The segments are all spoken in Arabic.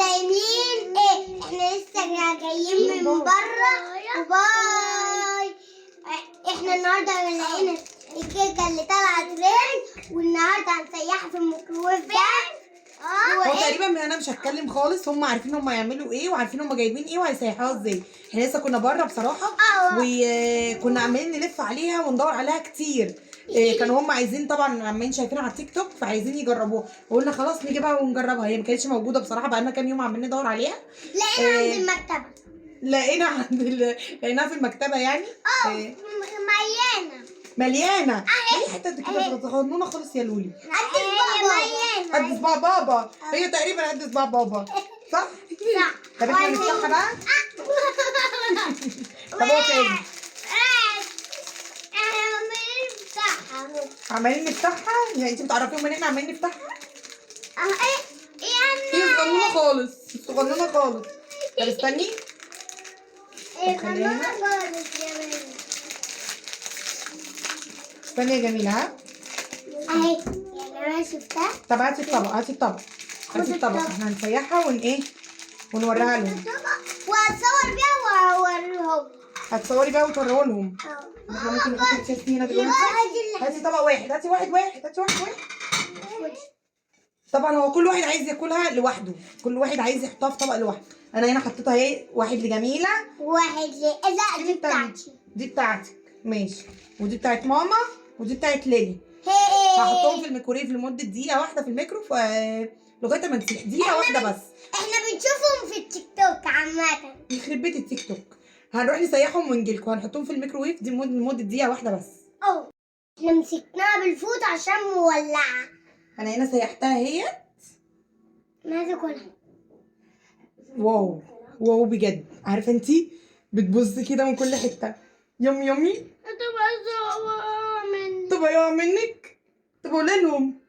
عاملين ايه؟ احنا لسه جايين من بره وباي. احنا النهارده لقينا الكيكه اللي طلعت ترند، والنهارده هنسيحها في الميكروويف ده. هو تقريبا انا مش هتكلم خالص، هم عارفين هم يعملوا ايه وعارفين هم جايبين ايه وهيسيحوها ازاي. احنا لسه كنا بره بصراحه وكنا عمالين نلف عليها وندور عليها كتير. كانوا هم عايزين طبعا، عمالين شايفينها على التيك توك فعايزين يجربوها، وقلنا خلاص نجيبها ونجربها. هي ما كانتش موجوده بصراحه، بقالنا كام يوم عمالين ندور عليها. لقينا عند المكتبه. لقيناها في المكتبه يعني. مليانه اي حته كده صغنونه خالص يا لولي. قد صباع بابا. هي تقريبا قد صباع بابا، صح؟ طب احنا نفتحها بقى. طب هو تاني عمالين نفتحها. يعني انت بتعرفيهم ان احنا عمالين نفتحها؟ هي صغنونه خالص، صغنونه خالص. طب استني. استني يا جميله. ها اهي يعني انا شفتها. طب هاتي الطبق، هاتي الطبق، هاتي الطبق. احنا هنسيحها ونوريها لهم. وهتصور بيها واوريهم. هتصوري بقى وتوريها لهم. احنا ممكن نحط الكيس هنا دلوقتي. هاتي طبق واحد، هاتي واحد. طبعا هو كل واحد عايز ياكلها لوحده، كل واحد عايز يحطها في طبق لوحده. انا هنا حطيتها اهي، واحد لجميله واحد لا دي بتاعتي. دي بتاعتك ماشي، ودي بتاعت ماما، ودي بتاعت ليلي. هحطهم في الميكرويف لمده دقيقه واحده في الميكروف لغايه ما تسيح. دقيقه واحده بس. احنا بنشوفهم في التيك توك عامه. يخرب بيت التيك توك. هنروح نسيحهم ونجيلكم. هنحطهم في الميكروويف دي لمده دقيقه واحده بس. احنا مسكناها بالفوط عشان مولعه. انا هنا سيحتها اهي. ماذا كلها؟ واو واو بجد. عارفه انتي بتبصي كده من كل حته. يمي تبقى يقع منك. طب قولي لهم.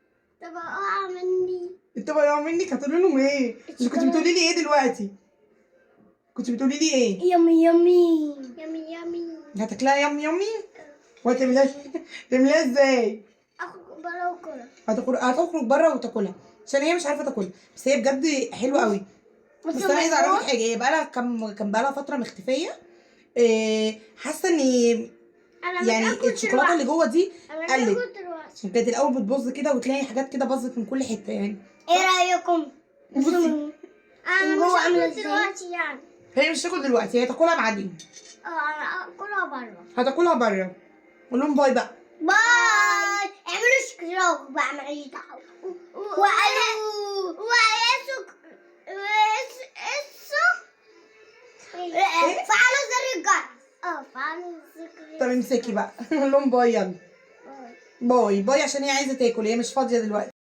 تبقى اقع مني. تبقى يقع منك. هتقولي لهم ايه؟ انت كنت بتقولي لي ايه دلوقتي؟ كنت بتقولي لي ايه؟ يمي. هتاكلها يمي. وهتعمليها ازاي؟ اخرج بره وكلها. هتخرج بره وتاكلها عشان هي مش عارفه تاكلها. بس هي بجد حلوه قوي. بس انا عايزه اعرفك حاجه. هي بقالها كان بقالها فتره مختفيه. حاسه ان يعني الشوكولاته اللي جوه دي قلت. كانت الاول بتبظ كده وتلاقي حاجات كده باظت من كل حته يعني. ايه رايكم؟ بصي انا مش هاكل دلوقتي يعني. هي مش تاكل دلوقتي، هي تاكلها بعدين. انا اكلها بره. هتاكلها بره. قول لهم باي بقى. باي. اعملوا اشتراك بقى ماليش دعوه. فعلوا زر الجرس. فعلوا زر. طب امسكي بقى. قول لهم باي. يلا باي باي عشان هي عايزه تاكل، هي مش فاضيه دلوقتي.